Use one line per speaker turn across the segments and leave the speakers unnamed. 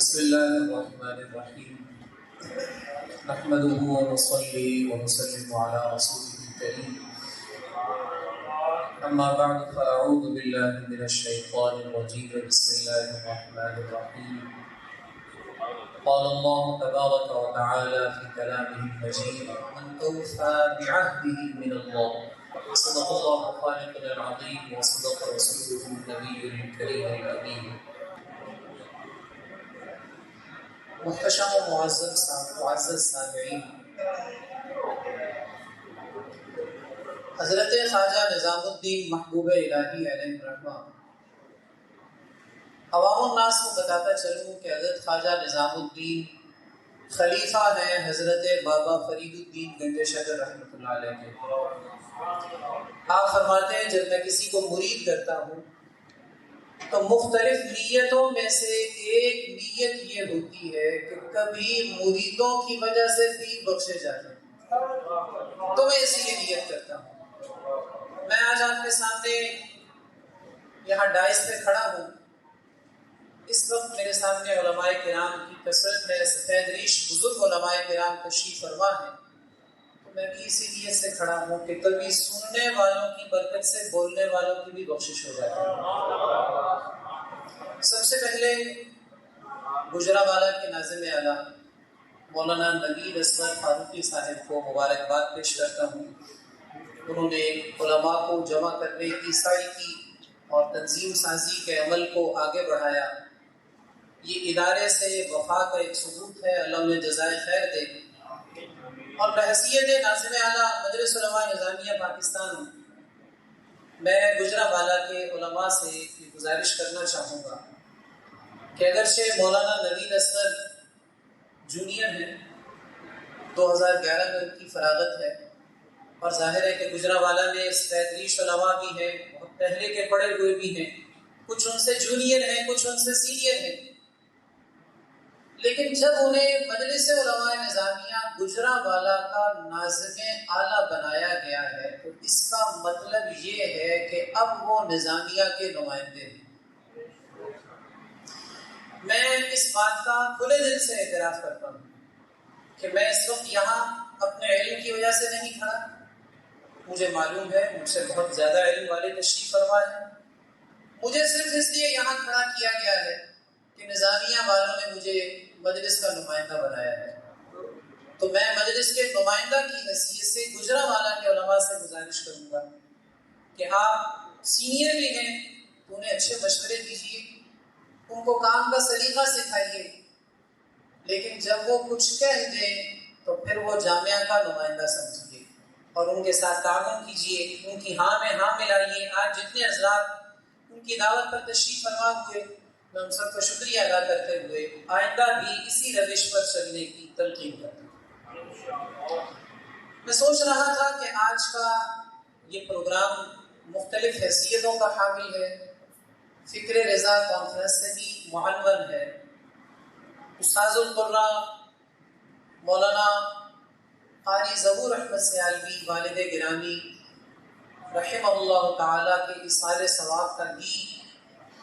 بسم الله الرحمن الرحيم نحمده ونصلي ونسلم على رسوله الكريم أما بعد فأعوذ بالله من الشيطان الرجيم بسم الله الرحمن الرحيم قال الله تبارك وتعالى في كلامه المجيد من أوفى بعهده من الله صدق الله خالقنا العظيم وصدق رسوله النبي الكريم الأمين. محتشم و معزز سامعین، حضرت خواجہ نظام الدین محبوب الہی علیہ الرحمہ، عوام الناس کو بتاتا چلوں کہ حضرت خواجہ نظام الدین خلیفہ ہیں حضرت بابا فرید الدین گنج شکر رحمۃ اللہ علیہ کے۔ آپ فرماتے ہیں جب میں کسی کو مرید کرتا ہوں تو مختلف نیتوں میں سے ایک نیت یہ ہوتی ہے کہ کبھی مریدوں کی وجہ سے پیر بخشے جاتے ہیں، تو میں اسی لیے نیت کرتا ہوں۔ میں آج آپ کے سامنے یہاں ڈائس پہ کھڑا ہوں، اس وقت میرے سامنے علماء کرام کی کثرت ہے، سفید ریش بزرگ علماء کرام تشریف فرما ہیں، تو میں بھی اسی نیت سے کھڑا ہوں کہ کبھی سننے والوں کی برکت سے بولنے والوں کی بھی بخشش ہو جاتی ہے۔ سب سے پہلے گجرانوالہ کے ناظم اعلیٰ مولانا نوید اصغر فاروقی صاحب کو مبارکباد پیش کرتا ہوں۔ انہوں نے علماء کو جمع کرنے کی سعی کی اور تنظیم سازی کے عمل کو آگے بڑھایا۔ یہ ادارے سے وفا کا ایک ثبوت ہے، اللہ انہیں جزائے خیر دے۔ اور بحیثیت ناظم اعلیٰ مجلس علماء نظامیہ پاکستان، میں گجرانوالہ کے علماء سے یہ گزارش کرنا چاہوں گا کہ اگرچہ مولانا نوید اصغر جونیئر ہیں، 2011 میں ان کی فراغت ہے، اور ظاہر ہے کہ گجرانوالہ میں سفید ریش علماء بھی ہیں، بہت پہلے کے پڑھے ہوئے بھی ہیں، کچھ ان سے جونیئر ہیں، کچھ ان سے سینئر ہیں، لیکن جب انہیں مجلس علماء نظامیہ گجرانوالہ کا ناظم اعلیٰ بنایا گیا ہے تو اس کا مطلب یہ ہے کہ اب وہ نظامیہ کے نمائندے ہیں۔ میں اس بات کا کھلے دل سے اعتراف کرتا ہوں کہ میں اس وقت یہاں اپنے علم کی وجہ سے نہیں کھڑا، مجھے معلوم ہے مجھ سے بہت زیادہ علم والے تشریف فرما ہیں، مجھے صرف اس لیے یہاں کھڑا کیا گیا ہے کہ نظامیہ والوں نے مجھے مجلس کا نمائندہ بنایا ہے، تو میں مجلس کے نمائندہ کی حیثیت سے گجرانوالہ کے علماء سے گزارش کروں گا کہ آپ سینئر بھی ہیں تو انہیں اچھے مشورے دیجیے، ان کو کام کا سلیقہ سکھائیے، لیکن جب وہ کچھ کہہ دیں تو پھر وہ جامعہ کا نمائندہ سمجھیے اور ان کے ساتھ تعاون کیجیے، ان کی ہاں میں ہاں ملائیے۔ آج جتنے حضرات ان کی دعوت پر تشریف فرما ہوئے، میں ان سب کا شکریہ ادا کرتے ہوئے آئندہ بھی اسی روش پر چلنے کی تلقین کرتا ہوں۔ میں سوچ رہا تھا کہ آج کا یہ پروگرام مختلف حیثیتوں کا حامل ہے، فکر رضا کانفرنس سے بھی معنون ہے۔ استاذ القراء مولانا قاری ظہور احمد سیالوی والد گرامی رحمہ اللہ تعالیٰ کے اصحار ثواب کا بھی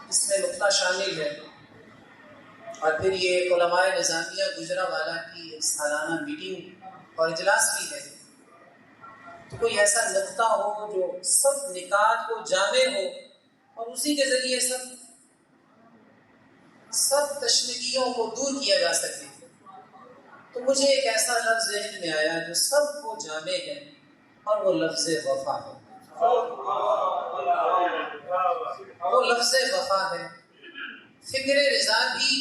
اس میں نقطہ شامل ہے، اور پھر یہ علماء نظامیہ گجرانوالہ کی ایک سالانہ میٹنگ اور اجلاس بھی ہے، تو کوئی ایسا نقطہ ہو جو سب نکات کو جامع ہو اور اسی کے ذریعے سب تشنگیوں کو دور کیا جا سکے، تو مجھے ایک ایسا لفظ ذہن میں آیا جو سب کو جامع ہے، اور وہ لفظ وفا ہے۔ وہ لفظ وفا ہے۔ فکر رضا بھی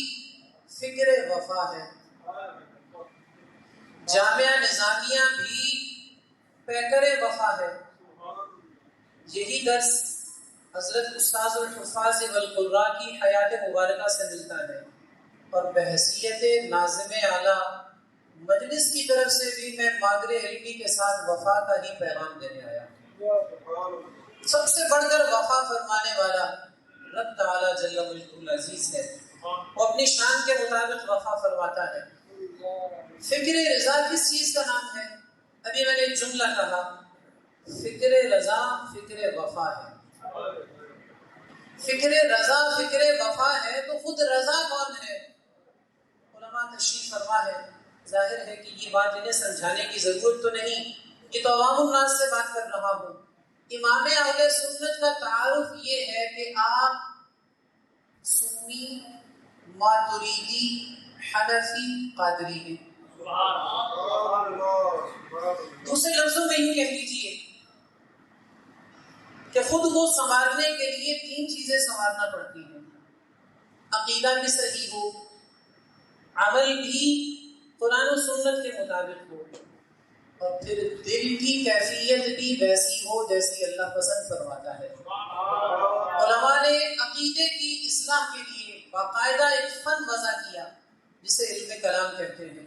فکر وفا ہے، جامعہ نظامیہ بھی پیکر وفا ہے۔ یہی درس حضرت استاذ الحفاظ والقراء کی حیات مبارکہ سے ملتا ہے، اور بحیثیت ناظم اعلیٰ مجلس کی طرف سے بھی میں مادر علمی کے ساتھ وفا کا ہی پیغام دینے آیا ہوں۔ سب سے بڑھ کر وفا فرمانے والا رب تعالیٰ جل ملک العزیز ہے، وہ اپنی شان کے مطابق وفا فرماتا ہے۔ فکر رضا کس چیز کا نام ہے؟ ابھی میں نے ایک جملہ کہا، فکر رضا فکر وفا ہے۔ فکر رضا فکر وفا ہے تو خود رضا کون ہے؟ ہے، ظاہر ہے کہ یہ بات انہیں سمجھانے کی ضرورت تو نہیں، یہ تو عوام الناس سے بات کر رہا ہوں۔ امام اہل سنت کا تعارف یہ ہے کہ آپ سنی، ماتریدی، حنفی، قادری ہیں۔ دوسرے لفظوں میں یوں کہہ لیجیے کہ خود کو سنوارنے کے لیے 3 چیزیں سنوارنا پڑتی ہیں، عقیدہ بھی صحیح ہو، عمل بھی قرآن و سنت کے مطابق ہو، اور پھر دل کی کیفیت بھی ویسی ہو جیسی اللہ پسند فرماتا ہے۔ علماء نے عقیدے کی اصلاح کے لیے باقاعدہ ایک فن وضع کیا جسے علم کلام کہتے ہیں،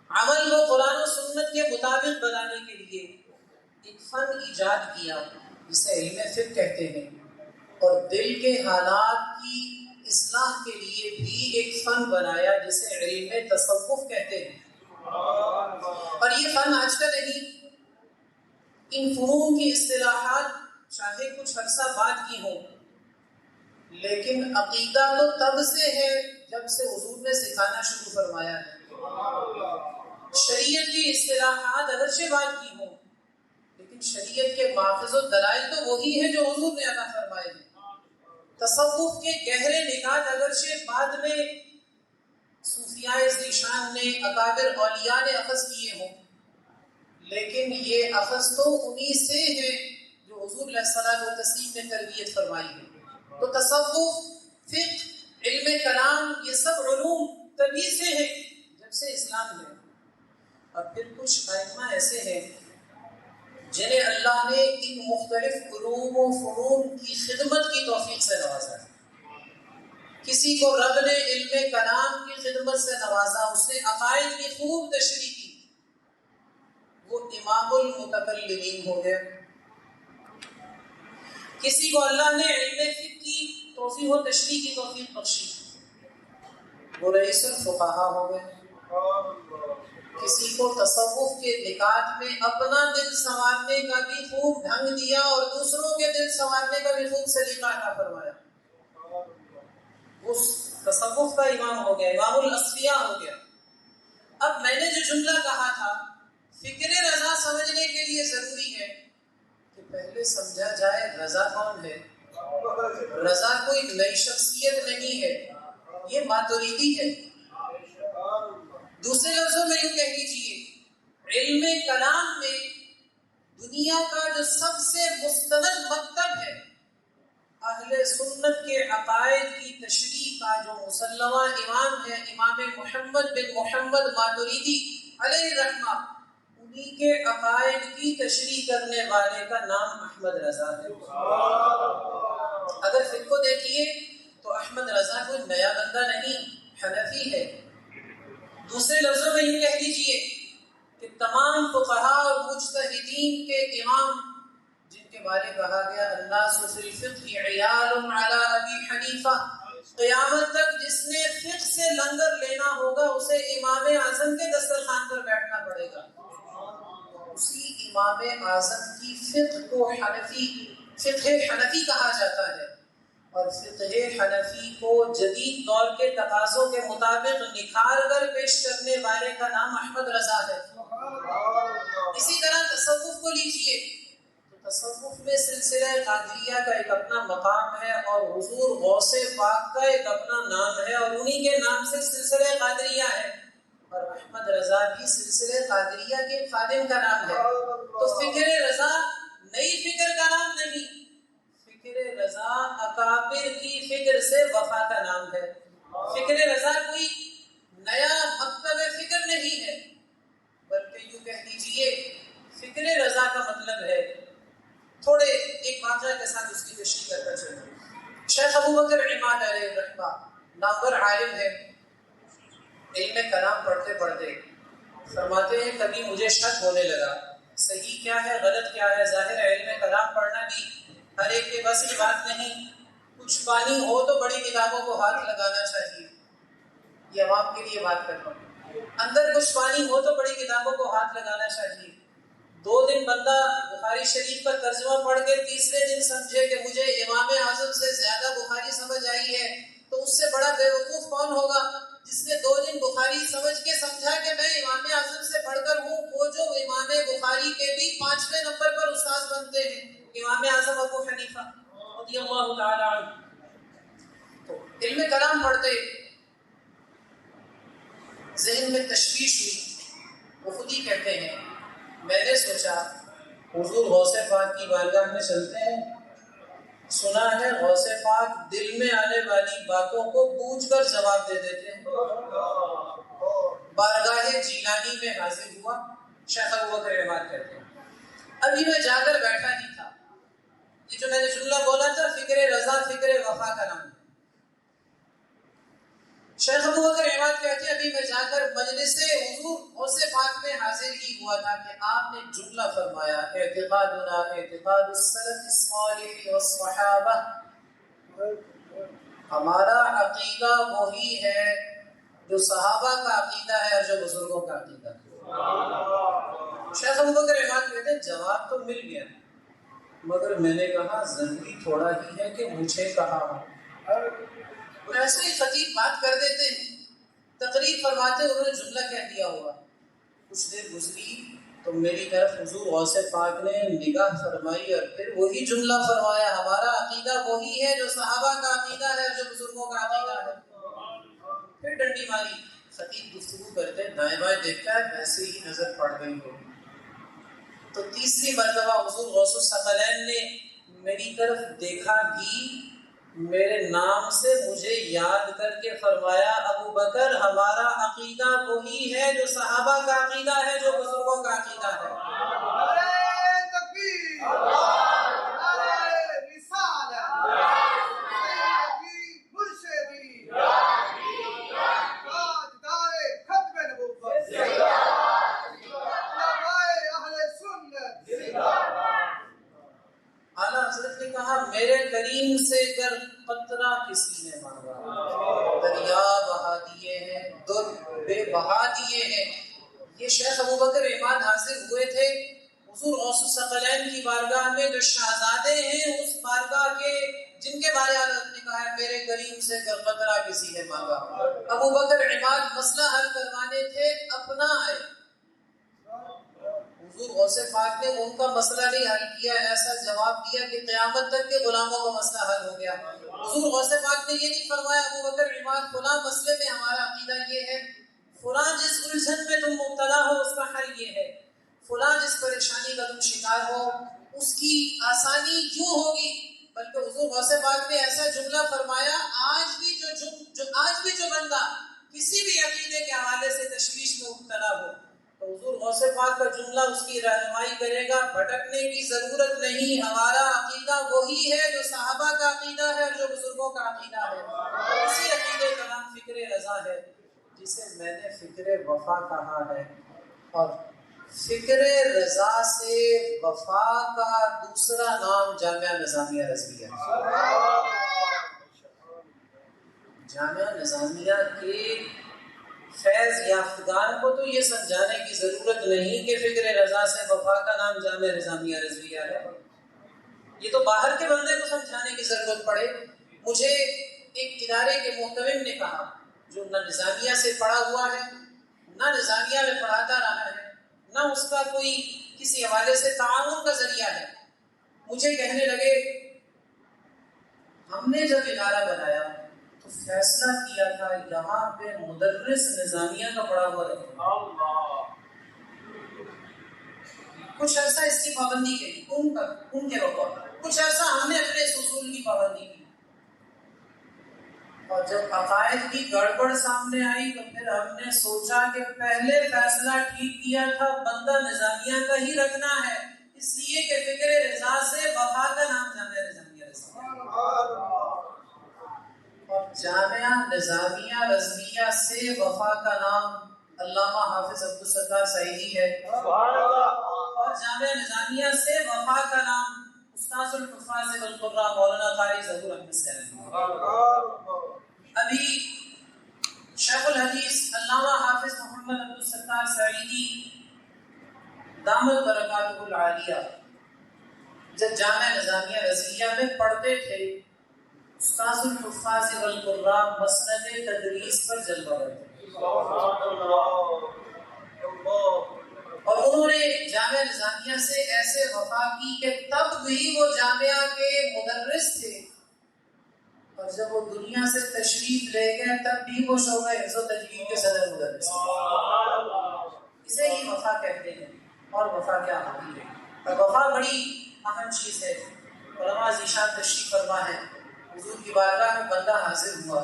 عمل کو قرآن و سنت کے مطابق بنانے کے لیے ایک فن ایجاد کیا جسے علم فقہ کہتے ہیں، اور دل کے حالات کی اصلاح کے لیے بھی ایک فن بنایا جسے علم تصوف کہتے ہیں۔ اور یہ فن آج کا نہیں، ان فنون کی اصطلاحات چاہے کچھ عرصہ بعد کی ہوں، لیکن عقیدہ تو تب سے ہے جب سے حضور نے سکھانا شروع فرمایا ہے۔ شریعت کی اصطلاحات اگرچہ بعد کی ہوں، لیکن شریعت کے ماخذ و دلائل تو وہی ہیں جو حضور نے عطا فرمائے ہیں۔ تصوف کے گہرے نکات اگرچہ بعد میں صوفیاء ذیشان نے، اکابر اولیاء نے اخذ کیے ہوں، لیکن یہ اخذ تو انہی سے ہے جو حضور علیہ الصلوۃ والتسلیم نے تربیت فرمائی ہے۔ تو تصوف، فقہ، علم کلام، یہ سب علوم تبھی سے ہیں جب سے اسلام ہے۔ اور پھر کچھ ائمہ ایسے ہیں جنہیں اللہ نے ان مختلف علوم و فنون کی خدمت کی توفیق سے نوازا ہے۔ کسی کو رب نے علم کلام کی خدمت سے نوازا، اس نے عقائد کی خوب تشریح کی، وہ امام المتکلمین ہو گیا۔ کسی کو اللہ نے علم فقہ کی توضیح و تشریح کی توفیق بخشی، وہ رئیس الفقہاء ہو گئے۔ کسی کو تصوف کے نکات میں اپنا دل سنوارنے کا بھی خوب ڈھنگ دیا اور دوسروں کے دل سنوارنے کا بھی خوب سلیقہ عطا فرمایا، اس تصوف کا امام ہو گیا، امام الاصفیاء ہو گیا۔ اب میں نے جو جملہ کہا تھا، فکر رضا سمجھنے کے لیے ضروری ہے کہ پہلے سمجھا جائے رضا کون ہے۔ رضا کوئی نئی شخصیت نہیں ہے، یہ ماتریدی ہے۔ دوسرے لفظوں میں یوں کہہ لیجیے، علم کلام میں دنیا کا جو سب سے مستند مکتب ہے، اہل سنت کے عقائد کی تشریح کا جو مسلمہ امام ہے، امام محمد بن محمد ماتریدی علیہ الرحمہ، انہی کے عقائد کی تشریح کرنے والے کا نام احمد رضا ہے۔ اگر فقہ کو دیکھیے تو احمد رضا کوئی نیا بندہ نہیں، حنفی ہے۔ دوسرے لفظوں میں یوں کہہ لیجیے کہ تمام فقہاء اور مجتہدین کے امام، جن کے بارے کہا گیا الناس فی الفقہ عیال علی ابی حنیفہ، قیامت تک جس نے فقہ سے لنگر لینا ہوگا اسے امام اعظم کے دسترخوان پر بیٹھنا پڑے گا۔ اسی امام اعظم کی فقہ کو فقہ حنفی کہا جاتا ہے، اور فقہ حنفی کو جدید دور کے تقاضوں کے مطابق نکھار کر پیش کرنے والے کا نام احمد رضا ہے۔ اسی طرح تصوف کو لیجئے تو تصوف میں سلسلہ قادریہ کا ایک اپنا مقام ہے، اور حضور غوث پاک کا ایک اپنا نام ہے، اور انہی کے نام سے سلسلہ قادریہ ہے، اور احمد رضا بھی سلسلہ قادریہ کے خادم کا نام ہے۔ تو فکر رضا نئی فکر کا نام نہیں، فکر رضا اکابر کی فکر سے وفا کا نام ہے۔ فکر رضا کوئی نیا مکتب فکر نہیں ہے، بلکہ یوں کہہ دیجئے فکر رضا کا مطلب ہے، تھوڑے ایک واقعہ کے ساتھ اس کی تشریح کر کر چلیں۔ شیخ ابو بکر عماد علیہ الرحمہ نامور عالم ہے، علم کلام پڑھتے پڑھتے فرماتے ہیں کبھی مجھے شک ہونے لگا، صحیح کیا ہے غلط کیا ہے۔ ظاہر ہے علم کلام پڑھنا بھی ہر ایک کے بس کی بات نہیں، کچھ پانی ہو تو بڑی کتابوں کو ہاتھ لگانا چاہیے، یہ عوام کے لیے بات کرتا ہوں، اندر کچھ پانی ہو تو بڑی کتابوں کو ہاتھ لگانا چاہیے۔ 2 دن بندہ بخاری شریف کا ترجمہ پڑھ کے تیسرے دن سمجھے کہ مجھے امام اعظم سے زیادہ بخاری سمجھ آئی ہے، تو اس سے بڑا بے وقوف کون ہوگا جس نے 2 دن بخاری سمجھ کے سمجھا اعظم ابو حنیفہ رضی اللہ تعالی عنہ، تو علم کلام پڑھتے ذہن میں تشویش ہوئی، وہ خود ہی کہتے ہیں میں نے سوچا حضور غوث پاک کی بارگاہ میں چلتے ہیں، سنا ہے غوث پاک دل میں آنے والی باتوں کو پوچھ کر جواب دے دیتے ہیں۔ بارگاہ جیلانی میں حاضر ہوا، شیخ ابو بکر عماد کہتے ہیں ابھی میں جا کر بیٹھا ہی تھا، یہ جو میں نے جملہ بولا تھا فکر رضا فکر وفا کا نام، شیخ ابو بکر عماد کہتے ہیں ابھی میں جا کر مجلس حضور غوث پاک میں حاضر ہی ہوا تھا کہ آپ نے جملہ فرمایا اعتقادنا اعتقاد السلف الصالح والصحابہ، ہمارا عقیدہ وہی ہے جو صحابہ کا عقیدہ ہے اور جو بزرگوں کا عقیدہ ہے۔ شیخ ابو بکر عماد کہتے ہیں جواب تو مل گیا، مگر میں نے کہا ضروری تھوڑا ہی ہے کہ مجھے کہا ہو، ایسے ہی خطیب بات کر دیتے ہیں، تقریر فرماتے انہوں نے جملہ کہہ دیا ہوگا، کچھ دیر گزری تو میری طرف حضور غوث پاک نے نگاہ فرمائی اور پھر وہی جملہ فرمایا ہمارا عقیدہ وہی ہے جو صحابہ کا عقیدہ ہے جو بزرگوں کا عقیدہ ہے، پھر ڈنڈی ماری، خطیب گفتگو کرتے دائیں بائیں دیکھتا ہے ویسے ہی نظر پڑ گئی ہو، تو تیسری مرتبہ حضور غوث الثقلین نے میری طرف دیکھا بھی، میرے نام سے مجھے یاد کر کے فرمایا ابو بکر ہمارا عقیدہ وہی ہے جو صحابہ کا عقیدہ ہے جو بزرگوں کا عقیدہ ہے۔
نعرہ تکبیر، نعرہ رسالہ، سیدی مرشدی، تاجدار ختم نبوت، علماء اہل سنت،
اعلیٰ حضرت نے کہا میرے کریم سے گر قطرہ کسی نے مانگا دریا بہا دیے ہیں، در بے بہا دیے ہیں۔ یہ شیخ ابو بکر عماد حاضر ہوئے تھے حضور غوث الثقلین کی بارگاہ میں، جو شہزادے ہیں اس بارگاہ کے جن کے بارے حضرت نے کہا ہے میرے کریم سے گر قطرہ کسی نے مانگا۔ ابو بکر عماد مسئلہ حل کروانے تھے، اپنا آئے، حضور غوث پاک نے ان کا مسئلہ نہیں حل کیا، ایسا جواب دیا کہ قیامت تک کے غلاموں کا مسئلہ حل ہو گیا۔ حضور غوث پاک نے یہ نہیں فرمایا ابو بکر عماد فلاں مسئلے میں ہمارا عقیدہ یہ ہے، فلاں جس الجھن میں تم مبتلا ہو اس کا حل یہ ہے، فلاں جس پریشانی کا تم شکار ہو اس کی آسانی یوں ہوگی، بلکہ حضور غوث پاک نے ایسا جملہ فرمایا آج بھی جو بندہ کسی بھی عقیدے کے حوالے سے تشویش میں مبتلا ہو تو حضور غوث پاک کا جملہ اس کی رہنمائی کرے گا، بھٹکنے کی ضرورت نہیں، ہمارا عقیدہ وہی ہے جو صحابہ کا عقیدہ ہے اور جو بزرگوں کا عقیدہ ہے، اسی عقیدے کا نام فکر رضا ہے جسے میں نے فکر وفا کہا ہے، اور فکر رضا سے وفا کا دوسرا نام جامعہ نظامیہ رضویہ ہے۔ جامعہ نظامیہ کے فیض یافتگان کو تو یہ سمجھانے کی ضرورت نہیں کہ فکر رضا سے وفا کا نام جامعہ نظامیہ رضویہ ہے، یہ تو باہر کے بندے کو سمجھانے کی ضرورت پڑے۔ مجھے ایک ادارے کے محتمم نے کہا جو نہ نظامیہ سے پڑھا ہوا ہے نہ نظامیہ میں پڑھاتا رہا ہے نہ اس کا کوئی کسی حوالے سے تعاون کا ذریعہ ہے، مجھے کہنے لگے ہم نے جب ادارہ بنایا تو فیصلہ کیا تھا یہاں پہ مدرس نظامیہ کا پڑھا ہوا رہے، کچھ عرصہ اس کی پابندی کی ان کے بقول، کچھ عرصہ ہم نے اپنے اصول کی پابندی کی، اور جب عقائد کی گڑبڑ سامنے آئی تو پھر ہم نے سوچا کہ پہلے فیصلہ ٹھیک کیا تھا بندہ نظامیہ کا ہی رکھنا ہے، اس لیے کہ فکر رضا سے وفا کا نام جامعہ نظامیہ رضویہ، اور جامعہ نظامیہ رضویہ سے وفا کا نام علامہ حافظ عبدالستار سعیدی ہے، اور جامعہ نظامیہ سے وفا کا نام استاذ الحفاظ والقراء مولانا قاری ظہور احمد سیلانی۔ ابھی شیخ الحدیث علامہ حافظ محمد عبدالستار سعیدی دامت برکاتہ العالیہ جب جامعہ نظامیہ رضویہ میں پڑھتے تھے، استاذ الحفاظ والقراء مسند تدریس پر جلوہ کرتے اور انہوں نے جامعہ نظامیہ سے ایسے وفا کی کہ تب ہی وہ جامعہ کے مدرس تھے، اور جب وہ دنیا سے تشریف لے گئے تب بھی وہ شعبہ حفظ و تجوید کے صدر مدرس تھے۔ اسے ہی وفا کہتے ہیں، اور وفا کیا ہوتی ہے، اور وفا بڑی اہم چیز ہے۔ علماء ذیشان تشریف فرما ہے، حضور کی بارگاہ میں بندہ حاضر ہوا،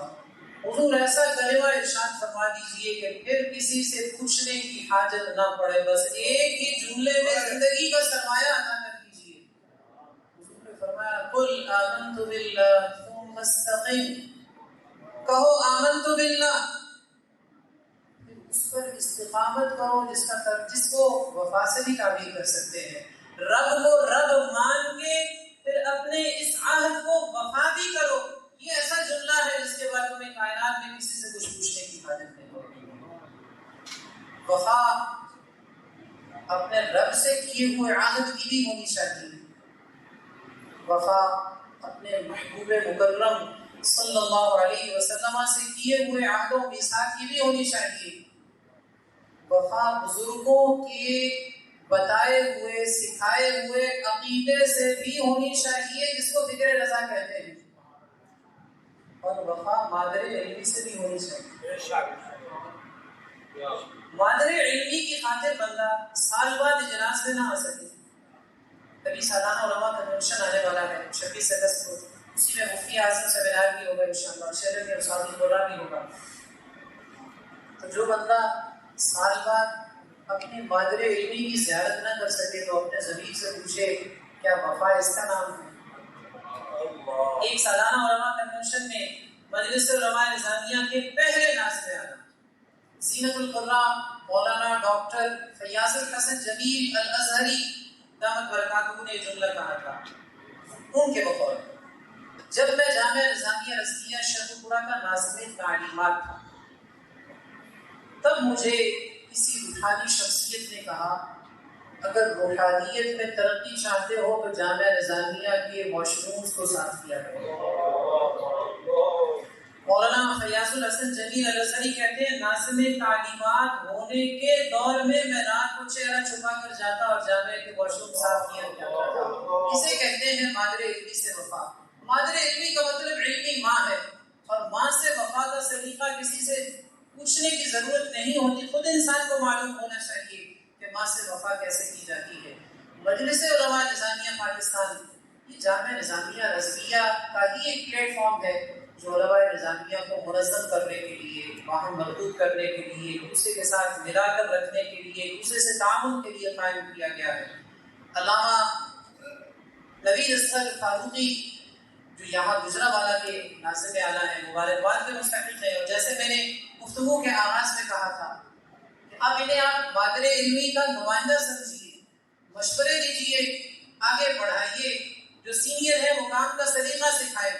حضور ایسا کلمہ ارشاد فرما دیجئے کہ پھر کسی سے پوچھنے کی حاجت نہ پڑے، بس ایک ہی جملے میں زندگی کا سرمایہ عطا کر دیجئے۔ حضور نے فرمایا قل آمنت باللہ ثم استقم، کہو آمنت باللہ، اس پر استقامت کرو، جس کو وفا سے بھی تعبیر کر سکتے ہیں۔ رب کو رب مان کے پھر اپنے اس عہد کو وفا بھی کرو، یہ ایسا جملہ ہے جس کے بعد تمہیں کائنات میں کسی سے کچھ پوچھنے کی حاجت نہیں ہوگی۔ وفا اپنے رب سے کیے ہوئے عہد کی بھی ہونی چاہیے، وفا اپنے محبوب مکرم صلی اللہ علیہ وسلم سے کیے ہوئے عہد و میثاق کی بھی ہونی چاہیے، وفا بزرگوں کے بتائے ہوئے سکھائے ہوئے عقیدے سے بھی ہونی چاہیے، جس کو فکر رضا کہتے ہیں، اور وفا مادر علمی سے بھی ہونی چاہیے۔ مادر علمی کی خاطر بندہ سال بعد اجلاس میں نہ آ سکے، کبھی سالانہ علماء کنونشن آنے والا ہے 26 اگست کو، اسی میں مفتی اعظم سیمینار بھی ہوگا انشاءاللہ، شہر میں استاد القرآن بھی ہوگا، تو جو بندہ سال بعد اپنی مادر علمی کی زیارت نہ کر سکے تو اپنے ضمیر سے پوچھے کیا وفا اس کا نام ہے؟ ایک سالانہ علماء کنونشن میں مجلس علماء نظامیہ کے پہلے ناظم اعلیٰ زینت القراء مولانا ڈاکٹر فیاض الحسن جمیل الازہری دامت برکاتہ نے جملہ کہا تھا ان کے بقول، جب میں جامعہ نظامیہ رضویہ شیخ پورہ کا ناظم تعلیمات تھا تب مجھے کسی روحانی شخصیت نے کہا اگر روحانیت میں ترقی چاہتے ہو تو جامعہ نظامیہ کے واش رومز کو صاف کیا کرو۔ مولانا فیاض الحسن جمیل الازہری کہتے ہیں ناظم تعلیمات ہونے کے دور میں رات کو چہرہ چھپا کر جاتا اور جامعہ کے واش روم صاف کیا جاتا تھا۔ اسے کہتے ہیں مادر علمی سے وفا۔ مادر علمی کا مطلب علمی ماں ہے، اور ماں سے وفا کا سلیقہ کسی سے پوچھنے کی ضرورت نہیں ہوتی، خود انسان کو معلوم ہونا چاہیے کہ ماں سے وفا کیسے کی جاتی ہے۔ مجلس علماء نظامیہ پاکستان یہ جامعہ نظامیہ رضویہ کا ہی ایک پلیٹ فارم ہے جو علماء نظامیہ کو منظم کرنے کے لیے، باہم مربوط کرنے کے لیے، ایک دوسرے کے ساتھ ملا کر رکھنے کے لیے، ایک دوسرے سے تعاون کے لیے قائم کیا گیا ہے۔ علامہ نوید اصغر فاروقی جو یہاں گجرانوالہ کے ناظم اعلیٰ ہیں، مبارکباد کے مستحق ہیں، اور جیسے میں نے گفتگو کے آغاز میں کہا تھا کہ اب انہیں آپ مادر علمی کا نمائندہ سمجھیے، مشورے دیجیے، آگے بڑھائیے، جو سینئر ہے وہ کام کا سلیقہ سکھائے،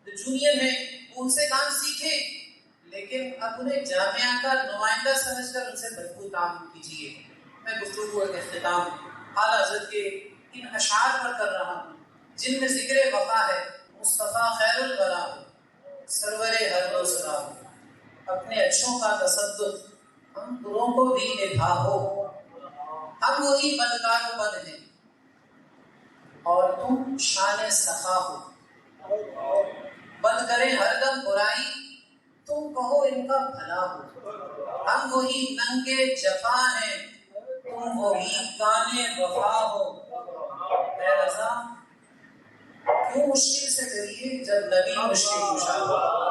جو جونیئر ہے وہ ان سے کام سیکھے، لیکن اب انہیں جامعہ کا نمائندہ سمجھ کر ان سے بھرپور تعاون کیجیے۔ میں گفتگو کا اختتام اعلیٰ حضرت کے ان اشعار پر کر رہا ہوں جن میں ذکر وفا ہے۔ مصطفیٰ خیر الورا ہو، سرور ہر روز را ہو، اپنے اچھوں کا تصدق ہم بروں کو بھی نبھا ہو، ہم وہی بدکار و بد ہیں اور تم شان سخا ہو، بد کریں ہر دم برائی تم کہو ان کا بھلا ہو، ہم وہی ننگے جفا ہیں تم وہی کانے وفا ہو، اے رضا کیوں مشکل سے کریے جب نبی مشکل کشا ہو۔